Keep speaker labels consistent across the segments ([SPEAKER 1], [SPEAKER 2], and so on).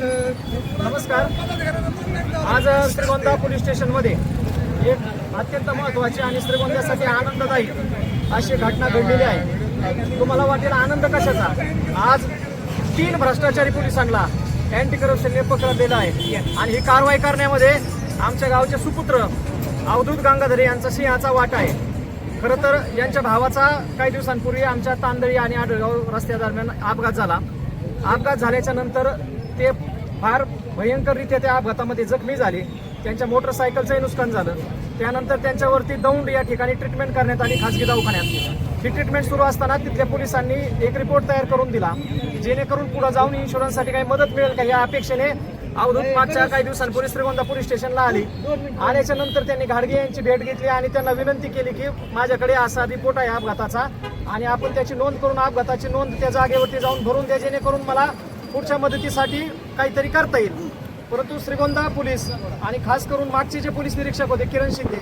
[SPEAKER 1] नमस्कार. आज श्रीगोंदा पोलीस स्टेशनमध्ये एक अत्यंत महत्त्वाची आणि श्रीगोंद्यासाठी आनंददायी अशी घटना घडलेली आहे. तुम्हाला वाटेल आनंद कशाचा? आज 3 भ्रष्टाचारी पोलिसांना अँटी करप्शनने पकडलेलं आहे आणि ही कारवाई करण्यामध्ये आमच्या गावचे सुपुत्र अवधूत गंगाधरे यांचा सिंहाचा वाटा आहे. खरं तर यांच्या भावाचा काही दिवसांपूर्वी आमच्या तांदळी आणि आडगाव रस्त्यादरम्यान अपघात झाला. अपघात झाल्याच्या नंतर ते फार भयंकररित्या त्या अपघातामध्ये जखमी झाले. त्यांच्या मोटरसायकलचंही नुकसान झालं. त्यानंतर त्यांच्यावरती दौंड या ठिकाणी ट्रीटमेंट करण्यात आली खासगी दवाखान्यात. ही ट्रीटमेंट सुरू असताना तिथल्या पोलिसांनी एक रिपोर्ट तयार करून दिला जेणेकरून पुढे जाऊन इन्शुरन्ससाठी काही मदत मिळेल का या अपेक्षेने अवधूत मागच्या काही दिवसांपूर्वी श्रीगोंदा पोलीस स्टेशनला आल्याच्या नंतर त्यांनी घाडगे यांची भेट घेतली आणि त्यांना विनंती केली की माझ्याकडे असा रिपोर्ट आहे अपघाताचा आणि आपण त्याची नोंद करून अपघाताची नोंद त्या जागेवरती जाऊन भरून द्या जेणेकरून मला पुढच्या मदतीसाठी काहीतरी करता येईल. परंतु श्रीगोंदा पोलीस आणि खास करून मागचे जे पोलीस निरीक्षक होते किरण शिंदे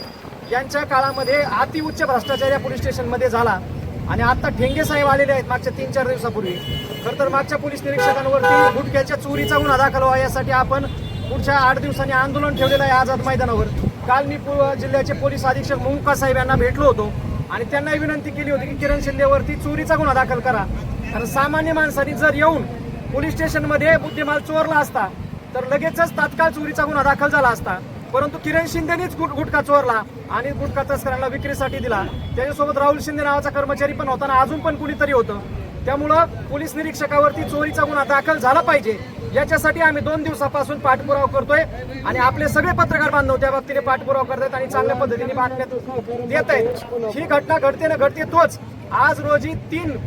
[SPEAKER 1] यांच्या काळामध्ये अतिउच्च भ्रष्टाचार या पोलीस स्टेशनमध्ये झाला आणि आता ठेंगे साहेब आलेले आहेत मागच्या 3-4 दिवसापूर्वी. खरं तर मागच्या पोलीस निरीक्षकांवरती गुटख्याच्या चोरीचा गुन्हा दाखल व्हावा यासाठी आपण पुढच्या 8 दिवसांनी आंदोलन ठेवलेलं आहे आझाद मैदानावर. काल मी जिल्ह्याचे पोलीस अधीक्षक मुमुका साहेब यांना भेटलो होतो आणि त्यांना विनंती केली होती की किरण शिंदेवरती चोरीचा गुन्हा दाखल करा. कारण सामान्य माणसांनी जर येऊन पोलीस स्टेशनमध्ये मुद्देमाल चोरला असता तर लगेचच तात्काळ चोरीचा गुन्हा दाखल झाला असता. परंतु किरण शिंदेनेच गुटखा चोरला आणि गुटखा तस्करांना विक्रीसाठी दिला. त्याच्यासोबत राहुल शिंदे नावाचा कर्मचारी पण होता आणि अजून पण कुणीतरी होतं. त्यामुळं पोलीस निरीक्षकावरती चोरीचा गुन्हा दाखल झाला पाहिजे याच्यासाठी आम्ही 2 दिवसापासून पाठपुरावा करतोय आणि आपले सगळे पत्रकार बांधव त्या बाबतीने पाठपुरावा करतायत आणि चांगल्या पद्धतीने बातम्या देत आहेत. ही घटना घडते तोच आज रोजी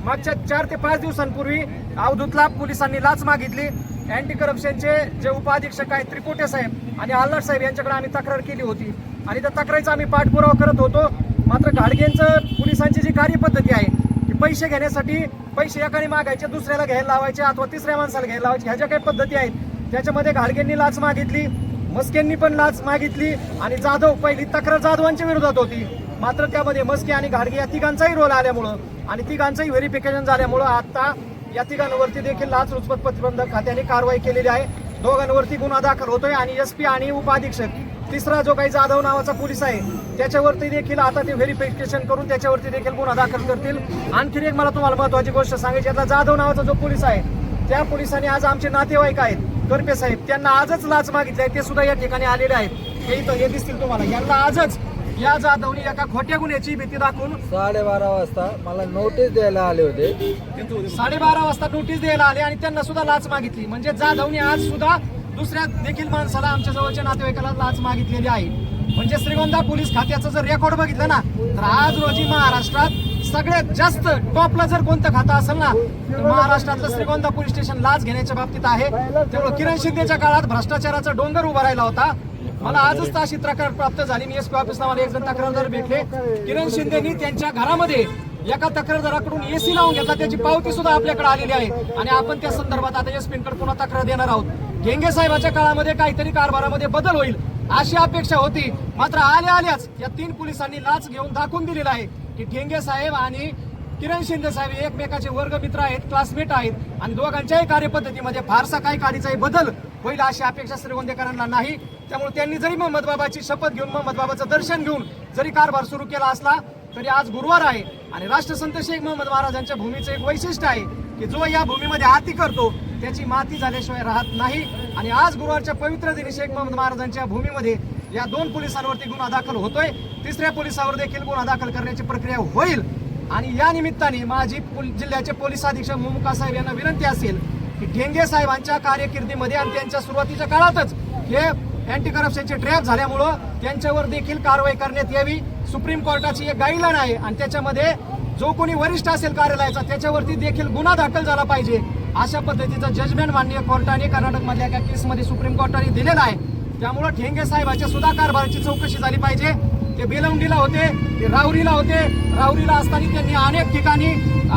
[SPEAKER 1] मागच्या 4 ते 5 दिवसांपूर्वी अवधूतला पोलिसांनी लाच मागितली. अँटी करप्शनचे जे उपाधीक्षक आहेत त्रिपुटे साहेब आणि आल्हाट साहेब यांच्याकडे आम्ही तक्रार केली होती आणि त्या तक्रारीचा आम्ही पाठपुरावा करत होतो. मात्र घाडगेंचं पोलिसांची जी कार्यपद्धती आहे की पैसे घेण्यासाठी पैसे एकाने मागायचे दुसऱ्याला घ्यायला लावायचे अथवा तिसऱ्या माणसाला घ्यायला लावायचे ह्या ज्या काही पद्धती आहेत त्याच्यामध्ये घाडगेंनी लाच मागितली, मस्केंनी पण लाच मागितली आणि जाधव पहिली तक्रार जाधवांच्या विरोधात होती. मात्र त्यामध्ये मस्के आणि घाडगे या तिघांचाही रोल आल्यामुळं आणि तिघांचंही व्हेरिफिकेशन झाल्यामुळं आता या तिघांवरती देखील लाचलुचपत प्रतिबंधक खात्याने कारवाई केलेली आहे. दोघांवरती गुन्हा दाखल होतोय आणि SP आणि उपाधीक्षक तिसरा जो काही जाधव नावाचा पोलीस आहे त्याच्यावरती देखील आता ते व्हेरिफिकेशन करून त्याच्यावरती देखील गुन्हा दाखल करतील. आणखी एक मला तुम्हाला महत्वाची गोष्ट सांगायची, आता जाधव नावाचा जो पोलीस आहे त्या पोलिसांनी आज आमचे नातेवाईक आहेत करपे साहेब त्यांना आजच लाच मागितली आहे. ते सुद्धा या ठिकाणी आलेले आहेत. हे दिसतील तुम्हाला. यांना आजच या जाधवनी एका खोट्या गुन्ह्याची भीती दाखवून
[SPEAKER 2] 12:30 वाजता मला नोटीस द्यायला आले होते.
[SPEAKER 1] 12:30 वाजता नोटीस द्यायला आले आणि त्यांना सुद्धा लाच मागितली. म्हणजे जाधवनी आज सुद्धा दुसऱ्या देखील माणसाला आमच्या जवळच्या नातेवाईकाला लाच मागितलेली आहे. म्हणजे श्रीगोंदा पोलीस खात्याचं जर रेकॉर्ड बघितलं ना तर आज रोजी महाराष्ट्रात सगळ्यात जास्त टॉपला जर कोणतं खातं असेल ना तर महाराष्ट्रातलं श्रीगोंदा पोलीस स्टेशन लाच घेण्याच्या बाबतीत आहे. त्यामुळे किरण शिंदेच्या काळात भ्रष्टाचाराचा डोंगर उभा राहिला होता. मला आजच अशी तक्रार प्राप्त झाली. मी SP ऑफिसला मला एक जण तक्रारदार भेटले. किरण शिंदेनी त्यांच्या घरामध्ये एका तक्रारदाराकडून AC लावून घेतला त्याची पावती सुद्धा आपल्याकडे आलेली आहे आणि आपण त्या संदर्भात आता SP पुन्हा तक्रार देणार आहोत. घेंगे साहेबाच्या काळामध्ये काहीतरी कारभारामध्ये बदल होईल अशी अपेक्षा होती. मात्र आल्याच या 3 पोलिसांनी लाच घेऊन दाखवून दिलेला आहे की घेंगे साहेब आणि किरण शिंदे साहेब एकमेकाचे वर्गमित्र आहेत, क्लासमेट आहेत आणि दोघांच्याही कार्यपद्धतीमध्ये फारसा काही काहीचाही बदल होईल अशी अपेक्षा श्रीगोंदेकरांना नाही. त्यामुळे त्यांनी जरी मोहम्मद बाबाची शपथ घेऊन मोहम्मद बाबाचं दर्शन घेऊन जरी कारभार सुरू केला असला तरी आज गुरुवार आहे आणि राष्ट्रसंत शेख मोहम्मद महाराजांच्या भूमीचं एक वैशिष्ट्य आहे की जो या भूमीमध्ये आती करतो त्याची माती झाल्याशिवाय राहत नाही. आणि आज गुरुवारच्या पवित्र दिनी शेख मोहम्मद महाराजांच्या भूमीमध्ये या 2 पोलिसांवरती गुन्हा दाखल होतोय. 3ऱ्या पोलिसावर देखील गुन्हा दाखल करण्याची प्रक्रिया होईल. आणि या निमित्ताने माझी जिल्ह्याचे पोलीस अधीक्षक मुमुका साहेब यांना विनंती असेल की ढेंगे साहेबांच्या कारकिर्दीमध्ये आणि त्यांच्या सुरुवातीच्या काळातच हे अँटी करप्शनचे ट्रॅप झाल्यामुळं त्यांच्यावर देखील कारवाई करण्यात यावी. सुप्रीम कोर्टाची एक गाईडलाईन आहे आणि त्याच्यामध्ये जो कोणी वरिष्ठ असेल कार्यालयाचा त्याच्यावरती देखील गुन्हा दाखल झाला पाहिजे अशा पद्धतीचं जजमेंट माननीय कोर्टाने कर्नाटकमधल्या एका केसमध्ये सुप्रीम कोर्टाने दिलेलं आहे. त्यामुळं ढेंगे साहेबाच्या सुद्धा कारभाराची चौकशी झाली पाहिजे. ते बेलवंडीला होते, ते राहुरीला होते. राहुरीला असताना त्यांनी अनेक ठिकाणी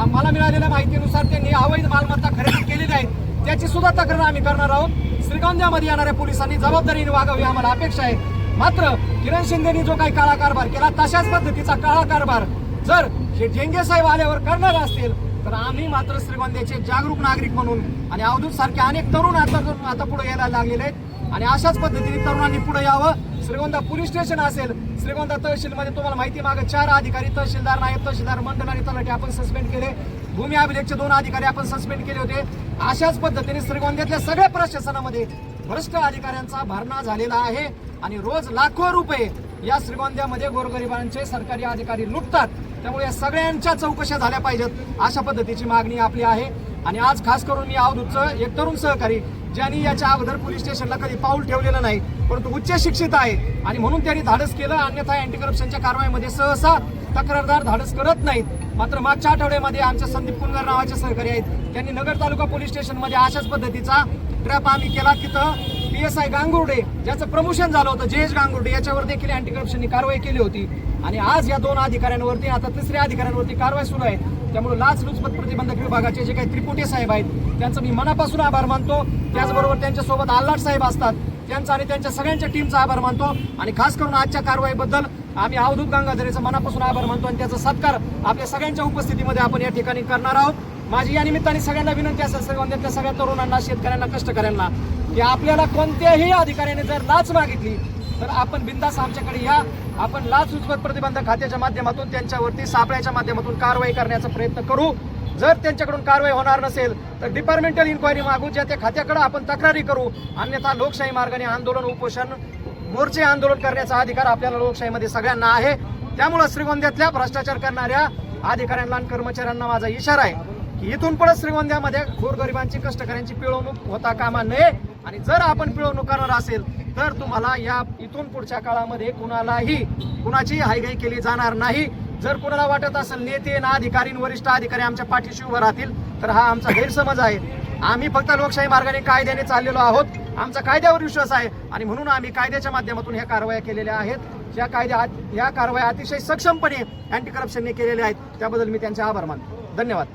[SPEAKER 1] मला मिळालेल्या माहितीनुसार त्यांनी अवैध मालमत्ता खरेदी केलेली आहे. त्याची सुद्धा तक्रार आम्ही करणार आहोत. श्रीगोंद्यामध्ये येणाऱ्या पोलिसांनी जबाबदारीने वागावी आम्हाला अपेक्षा आहे. मात्र किरण शिंदेनी जो काही काळा कारभार केला तशाच पद्धतीचा काळा कारभार जर हे ढेंगे साहेब आल्यावर करणार असतील तर आम्ही मात्र श्रीगोंद्याचे जागरूक नागरिक म्हणून आणि अवधूत सारखे अनेक तरुण आता पुढे यायला लागलेले आहेत आणि अशाच पद्धतीने तरुणांनी पुढे यावं. श्रीगोंदा पोलीस स्टेशन असेल, श्रीगोंदा तहसीलमध्ये तुम्हाला माहिती मागे 4 अधिकारी, तहसीलदार, नायब तहसीलदार, मंडल आणि तलाठी आपण सस्पेंड केले. भूमी अभिलेखचे 2 अधिकारी आपण सस्पेंड केले होते. अशाच पद्धतीने श्रीगोंद्यातल्या सगळ्या प्रशासनामध्ये भ्रष्ट अधिकाऱ्यांचा भरणा झालेला आहे आणि रोज लाखो रुपये या श्रीगोंद्यामध्ये गोरगरिबांचे सरकारी अधिकारी लुटतात. त्यामुळे या सगळ्यांच्या चौकशा झाल्या पाहिजेत अशा पद्धतीची मागणी आपली आहे. आणि आज खास करून मी अवधूतचं एक तरुण सहकारी ज्यांनी याच्या अगोदर पोलीस स्टेशनला कधी पाऊल ठेवलेलं नाही, परंतु उच्च शिक्षित आहे आणि म्हणून त्यांनी धाडस केलं. अन्यथा अँटी करप्शनच्या कारवाईमध्ये सहसा तक्रारदार धाडस करत नाहीत. मात्र मागच्या आठवड्यामध्ये आमच्या संदीप कुंगर नावाचे सहकारी आहेत, त्यांनी नगर तालुका पोलीस स्टेशनमध्ये अशाच पद्धतीचा ट्रॅप आम्ही केला. तिथं PSI गांगुर्डे ज्याचं प्रमोशन झालं होतं, JH गांगुर्डे, याच्यावर देखील अँटी करप्शननी कारवाई केली होती. आणि आज या 2 अधिकाऱ्यांवरती, आता 3ऱ्या अधिकाऱ्यांवरती कारवाई सुरू आहे. त्यामुळे लाचलुचपत प्रतिबंधक विभागाचे जे काही त्रिपुटे साहेब आहेत त्यांचं मी मनापासून आभार मानतो. त्याचबरोबर त्यांच्यासोबत आल्हाट साहेब असतात, त्यांचा आणि त्यांच्या सगळ्यांच्या टीमचा आभार मानतो. आणि खास करून आजच्या कारवाईबद्दल आम्ही अवधूत गंगाधरेचा मनापासून आभार मानतो आणि त्याचा सत्कार आपल्या सगळ्यांच्या उपस्थितीमध्ये आपण या ठिकाणी करणार आहोत. माझी या निमित्ताने सगळ्यांना विनंती असेल, श्रीगोंद्यातल्या सगळ्या तरुणांना, शेतकऱ्यांना, कष्टकऱ्यांना, की आपल्याला कोणत्याही अधिकाऱ्याने जर लाच मागितली तर आपण बिंदास आमच्याकडे या. आपण लाचलुचपत प्रतिबंधक खात्याच्या माध्यमातून त्यांच्यावरती सापळ्याच्या माध्यमातून कारवाई करण्याचा प्रयत्न करू. जर त्यांच्याकडून कारवाई होणार नसेल तर डिपार्टमेंटल इन्क्वायरी मागू, ज्या त्या खात्याकडे आपण तक्रारी करू. अन्यथा लोकशाही मार्गाने आंदोलन, उपोषण, मोर्चे आंदोलन करण्याचा अधिकार आपल्याला लोकशाहीमध्ये सगळ्यांना आहे. त्यामुळे श्रीगोंद्यातल्या भ्रष्टाचार करणाऱ्या अधिकाऱ्यांना आणि कर्मचाऱ्यांना माझा इशारा आहे की इथून पुढे श्रीगोंद्यामध्ये गोरगरिबांची, कष्टकऱ्यांची पिळवणूक होता कामा नये. आणि जर आपण पिळवणूक करणार असेल तर तुम्हाला या इथून पुढच्या काळामध्ये कुणाची हायगाई केली जाणार नाही. जर कुणाला वाटत असेल नेते ना अधिकारी, वरिष्ठ अधिकारी आमच्या पाठीशी उभं राहतील तर हा आमचा गैरसमज आहे. आम्ही फक्त लोकशाही मार्गाने कायद्याने चाललेलो आहोत. आमचा कायद्यावर विश्वास आहे आणि म्हणून आम्ही कायद्याच्या माध्यमातून ह्या कारवाया केलेल्या आहेत. या कारवाया अतिशय सक्षमपणे अँटी करप्शनने केलेल्या आहेत. त्याबद्दल मी त्यांचे आभार मानतो. धन्यवाद.